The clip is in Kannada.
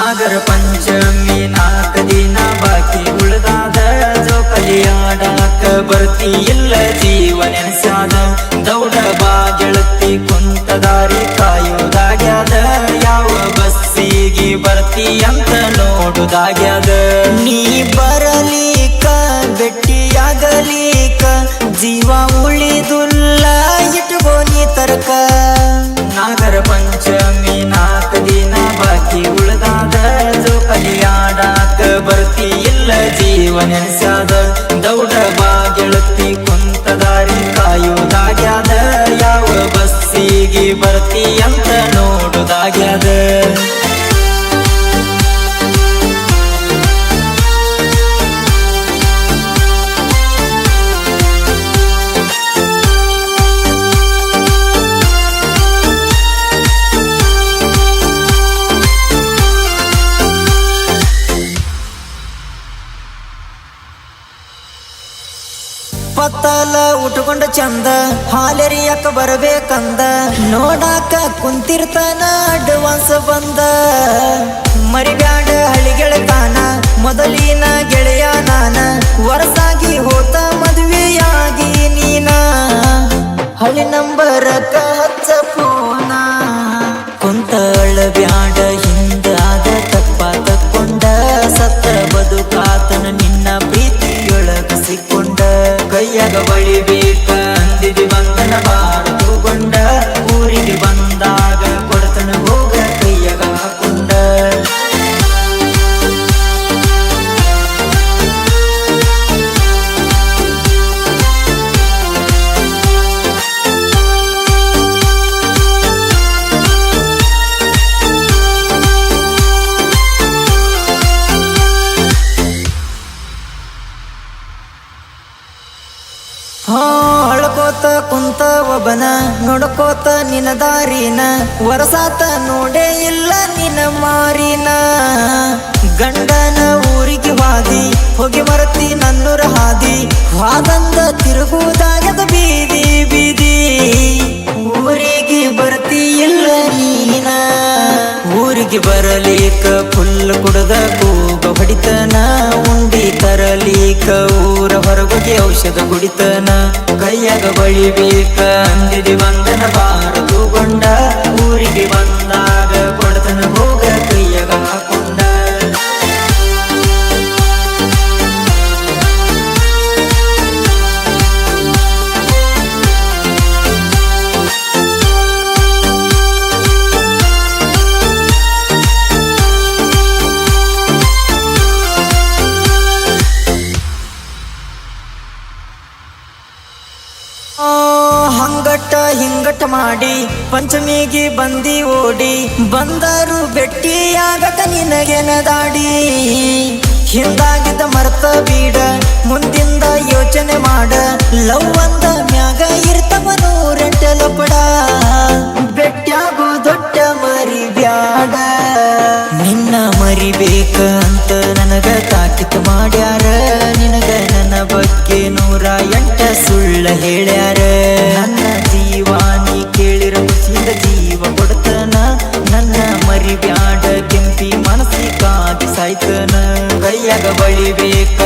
ನಾಗರ ಪಂಚಮಿ 4 ದಿನ ಬಾಕಿ ಉಳ್ದಾದ ಜೋಕಲಿ ಆಡಾಕ ಬರ್ತಿ ಇಲ್ಲ ಜೀವ ನೆನ್ಸಾದ ದೌಡ ಬಾ ಗೆಳತಿ ಕುಂತ ದಾರಿ ಕಾಯೋದಾಗ್ಯಾದ ಯಾವ ಬಸ್ಸಿಗೆ ಬರ್ತಿ ಅಂತ ನೋಡುದಾಗ್ಯಾದ ನೀ ಬರಲಿಕ ಭೆಟ್ಟಿಯಾಗಲಿಕ ಜೀವ ಉಳಿದುಲ್ಲ ಇಟ್ಕೋ ನೀ ತರ್ಕ ನಾಗರ ಪಂಚಮಿ 4 ದಿನ ಬಾಕಿ ಉಳ್ದಾದ ಜೋಕಲಿ ಆಡಾಕ ಬರ್ತಿ ಇಲ್ಲ ಜೀವ ನೆನ್ಸಾದ ದೌಡ ಬಾ ಗೆಳತಿ ಕುಂತ ದಾರಿ ಕಾಯೋದಾಗ್ಯಾದ ಯಾವ ಬಸ್ಸಿಗೆ ಬರ್ತಿ ಅಂತ ನೋಡುದಾಗ್ಯಾದ ಪತ್ತಲ ಉಟ್ಕೊಂಡ ಚಂದ ಹಾಲೆರಿಯಕ್ಕ ಬರಬೇಕಂದ ನೋಡಾಕ ಕುಂತಿರ್ತಾನ ಅಡ್ವಾನ್ಸ್ ಬಂದ ಮರಿಬ್ಯಾಡ ಹಳಿಗೆಳತಾನ ಮೊದಲಿನ ಗೆಳೆಯ ನಾನ ವರಸಾಗಿ ಹೋತ ಮದುವೆಯಾಗಿ ನೀನ ಹಳಿ ನಂಬರಕ್ಕ ಹಚ್ಚ ಫೋನ ಕುಂತ ಅಳಬ್ಯಾಡ ಹಿಂದಾದ ತಪ್ಪ ತಕ್ಕೊಂಡ ಸತ್ತ ಬದುಕಾತನ ನಿನ್ನ ಪ್ರೀತಿಯೊಳಗ ಸಿಕ್ಕೊಂಡ ಕೈಯಾಗ ಬಳಿಬೇಕ ಅಂದಿದಿ ಬಂದನ ಬಾರದುಗೊಂಡ ಊರಿಗೆ ಬಂದಾಗ ಕೊಡತನ ಹೋಗ ಕೈಯಾಗ ಹಾಕೊಂಡ ಅಳ್ಕೋತ ಕುಂತ ಒಬ್ಬನ ನೋಡ್ಕೋತ ನಿನ್ನ ದಾರಿನ ವರಸಾತ ನೋಡೇ ಇಲ್ಲ ನಿನ್ನ ಮಾರಿನ ಗಂಡನ ಊರಿಗೆ ಹಾದಿ ಹೋಗಿ ಮರತಿ ನನ್ನೂರ ಹಾದಿ ಹಾದಂದ ತಿರುಗುವುದಾಗದ ಬೀದಿ ಬೀದಿ ಊರಿಗೆ ಬರ್ತಿ ಇಲ್ಲ ನೀನ ಊರಿಗೆ ಬರಲಿಕ ಫುಲ್ ಕುಡದ ಕೂಗ ಹೊಡಿತನ ಉಂಡಿ ತರಲಿಕ ಊರ ಹೊರಗೋಗಿ ಔಷಧ ಕುಡಿತನ ಕೈಯಾಗ ಬಳಿಬೇಕ ಅಂದಿದಿ ಬಂದನ ಬಾರದುಗೊಂಡ ಊರಿಗೆ ಬಂದಾಗ ಕೊಡತನ ಹೋಗ ಕೈಯಾಗ ಹಾಕೊಂಡ ಹಂಗಟ್ಟ ಹಿಂಗಟ್ಟ ಮಾಡಿ ಪಂಚಮಿಗೆ ಬಂದಿ ಓಡಿ ಬಂದರು ಭೆಟ್ಟಿಯಾಗಕ ನಿನಗೆನ ದಾಡಿ ಹಿಂದಾಗಿದ್ದ ಮರ್ತ ಬೀಡ ಮುಂದಿಂದ ಯೋಚನೆ ಮಾಡ ಲವ್ ಅಂದ ಮ್ಯಾಗ ಇರ್ತವ ನೂರೆಂಟಲಪಡ ಭೆಟ್ಟಿಯಾಗೋ ದೊಡ್ಡ ಮರಿಬ್ಯಾಡ ನಿನ್ನ ಮರಿಬೇಕ ಅಂತ ನನಗ ತಾಕಿತ್ ಮಾಡ್ಯಾರ ನಿನಗ ನನ್ನ ಬಗ್ಗೆ 108 ಸುಳ್ಳ ಹೇಳ್ಯಾರ ನನ್ನ ಜೀವ ನೀ ಕೇಳಿರ ಖುಷಿಯಿಂದ ಜೀವ ಕೊಡ್ತನ ನನ್ನ ಮರಿಬ್ಯಾಡ ಕೆಂಪಿ ಮನಸ್ಸಿಗಾಗಿ ಸಾಯ್ತನ ಕೈಯಾಗ ಬಳಿಬೇಕ